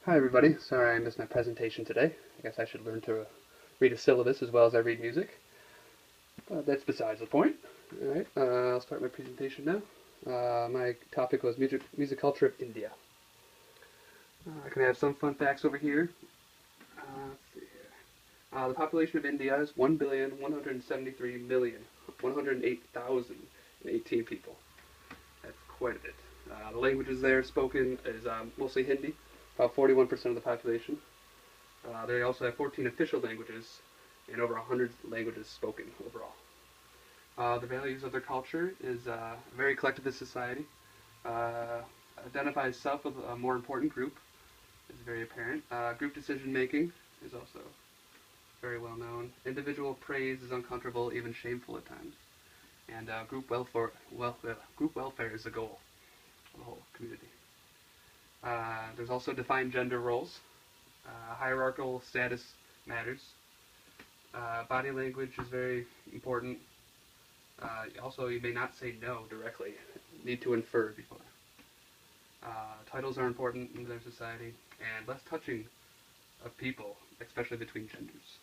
Hi everybody, sorry I missed my presentation today. I guess I should learn to read a syllabus as well as I read music. But that's besides the point. Alright, I'll start my presentation now. My topic was music culture of India. I can have some fun facts over here. Let's see here. The population of India is 1,173,108,018 people. That's quite a bit. The languages there spoken is mostly Hindi, about 41% of the population. They also have 14 official languages and over 100 languages spoken overall. The values of their culture is a very collectivist society. Uh, Identifies self with a more important group is very apparent. Group decision making is also very well known. Individual praise is uncomfortable, even shameful at times. And group welfare is the goal of the whole community. There's also defined gender roles. Hierarchical status matters. Body language is very important. Also, you may not say no directly. You need to infer before. Titles are important in their society, and less touching of people, especially between genders.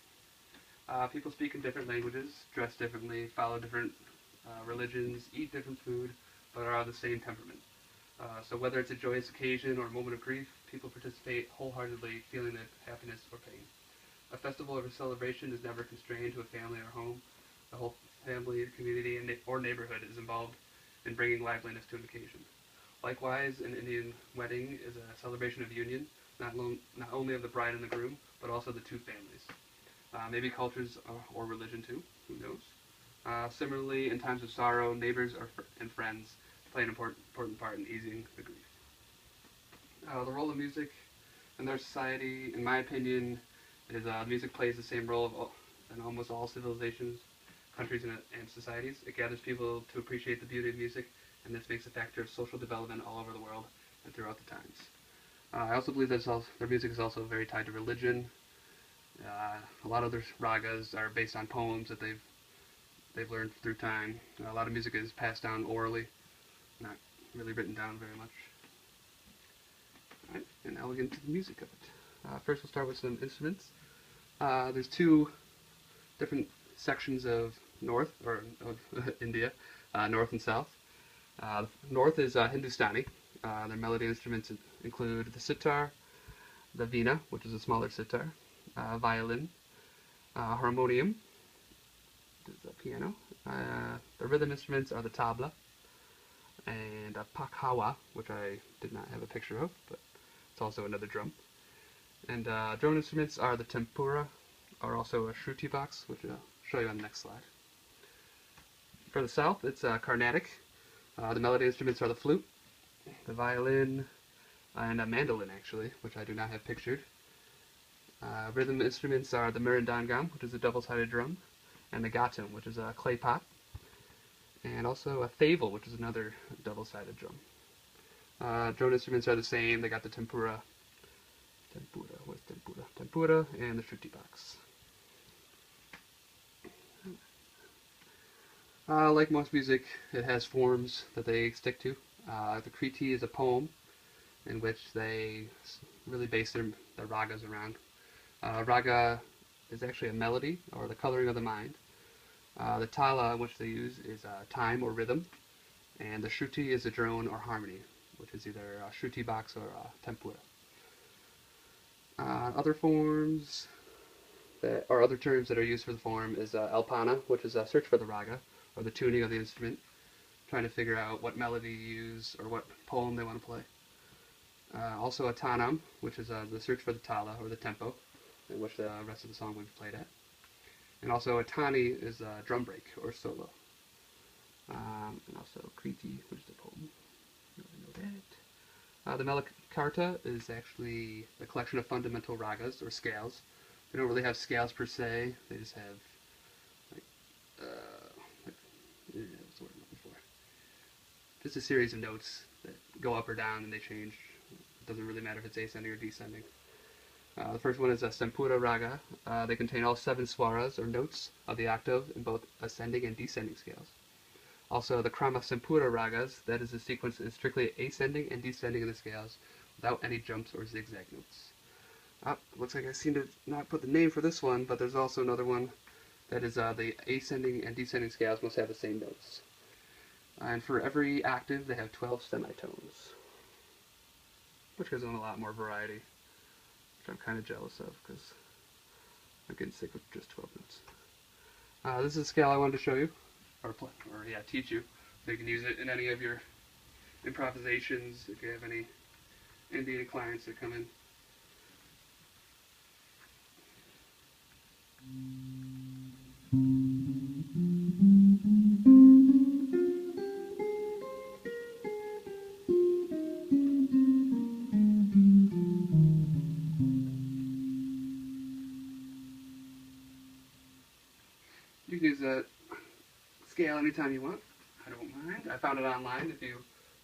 People speak in different languages, dress differently, follow different religions, eat different food, but are of the same temperament. So whether it's a joyous occasion or a moment of grief, people participate wholeheartedly, feeling the happiness or pain. A festival or a celebration is never constrained to a family or home. The whole family, community, or neighborhood is involved in bringing liveliness to an occasion. Likewise, an Indian wedding is a celebration of union, not only of the bride and the groom, but also the two families. Maybe cultures or religion too, who knows. Similarly, in times of sorrow, neighbors and friends play an important part in easing the grief. The role of music in their society, in my opinion, is music plays the same role in almost all civilizations, countries, and societies. It gathers people to appreciate the beauty of music, and this makes a factor of social development all over the world and throughout the times. I also believe that their music is also very tied to religion. A lot of their ragas are based on poems that they've learned through time. A lot of music is passed down orally, not really written down very much. Right, and now we'll get into the music of it. First, we'll start with some instruments. There's two different sections of India, north and south. North is Hindustani. Their melody instruments include the sitar, the veena, which is a smaller sitar, violin, harmonium, which is a piano. The rhythm instruments are the tabla and a pakhawa, which I did not have a picture of, but it's also another drum. And drum instruments are the tempura, or also a shruti box, which I'll show you on the next slide. For the south, it's Carnatic. The melody instruments are the flute, the violin, and a mandolin, actually, which I do not have pictured. Rhythm instruments are the mridangam, which is a double-sided drum, and the ghatam, which is a clay pot, and also a thaval, which is another double-sided drum. Drum instruments are the same. They got the tempura, and the shruti box. Like most music, it has forms that they stick to. The kriti is a poem in which they really base their ragas around. Raga is actually a melody, or the coloring of the mind. The tala, which they use, is time or rhythm. And the shruti is a drone or harmony, which is either a shruti box or a tempura. Other forms or other terms that are used for the form is alpana, which is a search for the raga, or the tuning of the instrument, trying to figure out what melody to use or what poem they want to play. Also a tanam, which is the search for the tala, or the tempo, in which the rest of the song will be played at. And also a tani is a drum break, or solo. And also kriti, which is a poem. You know that. The Melakarta is actually a collection of fundamental ragas, or scales. They don't really have scales per se, they just have what's the word I'm looking for? Just a series of notes that go up or down and they change. It doesn't really matter if it's ascending or descending. The first one is a Sempura raga. They contain all 7 swaras, or notes, of the octave in both ascending and descending scales. Also, the Krama Sempura ragas, that is a sequence that is strictly ascending and descending in the scales, without any jumps or zigzag notes. Looks like I seem to not put the name for this one, but there's also another one that is the ascending and descending scales must have the same notes. And for every octave, they have 12 semitones, which gives them a lot more variety, which I'm kind of jealous of because I'm getting sick with just 12 notes. This is a scale I wanted to show you, or teach you, so you can use it in any of your improvisations if you have any Indian clients that come in. You can use that scale anytime you want. I don't mind. I found it online if you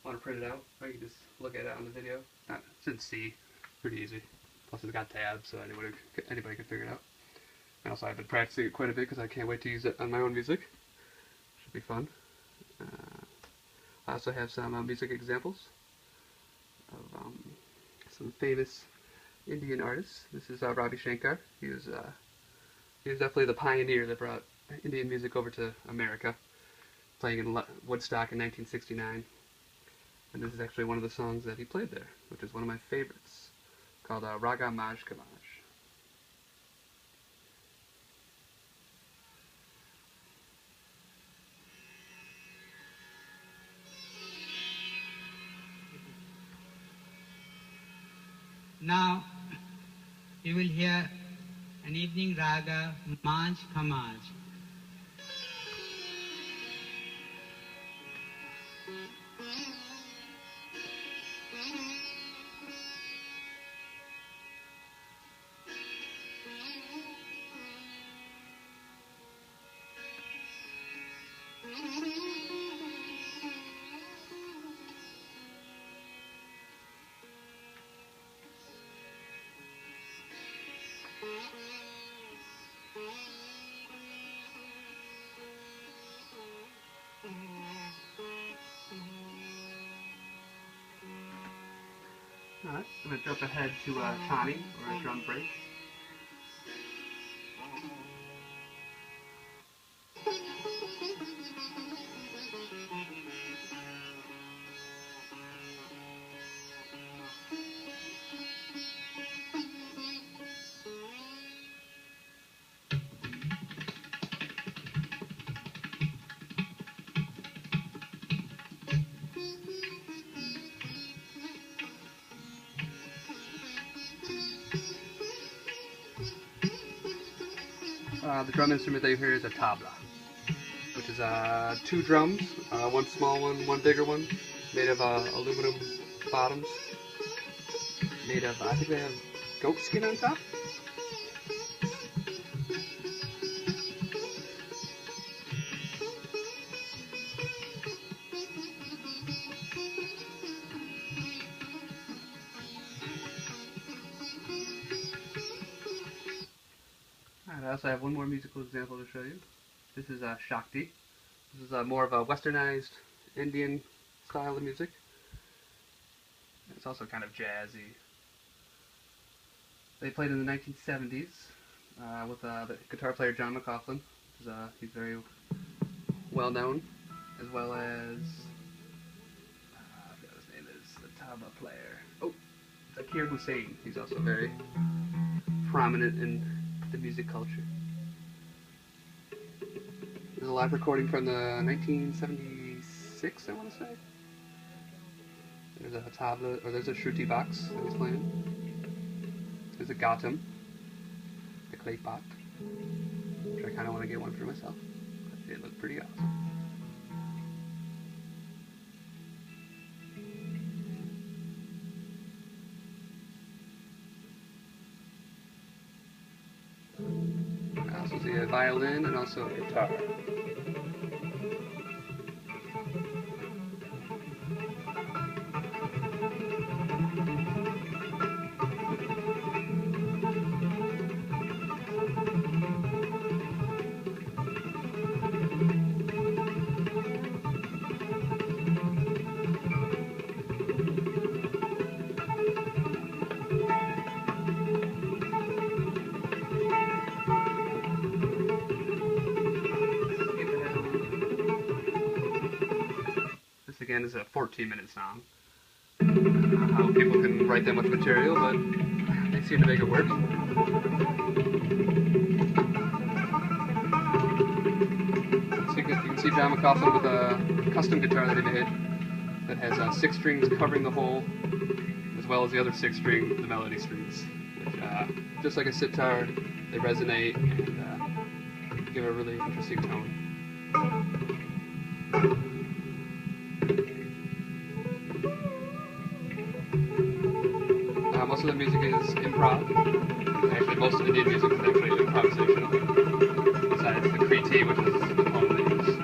want to print it out, or you can just look at it on the video. It's in C, pretty easy. Plus it's got tabs, so anybody can figure it out. And also I've been practicing it quite a bit because I can't wait to use it on my own music. Should be fun. I also have some music examples of some famous Indian artists. This is Ravi Shankar. He was definitely the pioneer that brought Indian music over to America, playing in Woodstock in 1969. And this is actually one of the songs that he played there, which is one of my favorites, called Raga Maj Kamaj. Now you will hear an evening raga, Maj Kamaj. Alright, I'm going to jump ahead to Tani, or a drum break. The drum instrument that you hear is a tabla, which is two drums, one small one, one bigger one, made of aluminum bottoms, made of, I think they have goat skin on top. I also have one more musical example to show you. This is Shakti. This is more of a westernized Indian style of music. It's also kind of jazzy. They played in the 1970s with the guitar player John McLaughlin. He's very well known, as well as I forgot his name is, the tabla player. Oh, Zakir Hussain. He's also very prominent in the music culture. There's a live recording from the 1976, I want to say. There's a tabla, or there's a shruti box that he's playing. There's a gautam, the clay pot, which I kind of want to get one for myself. It looked pretty awesome. I also see a violin and also a guitar. again is a 14-minute song. I don't know how people can write that much material, but they seem to make it work. So you can see John McCauliffe with a custom guitar that he made that has 6 strings covering the whole, as well as the other 6 strings, the melody strings, which, just like a sitar, they resonate and give a really interesting tone. Most of the music is improv. Actually, most of Indian music is actually improvisational, besides the Kriti, which is the poem they use.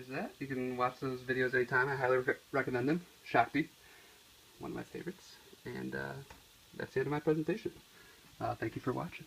That. You can watch those videos anytime. I highly recommend them. Shakti, one of my favorites. And that's the end of my presentation. Thank you for watching.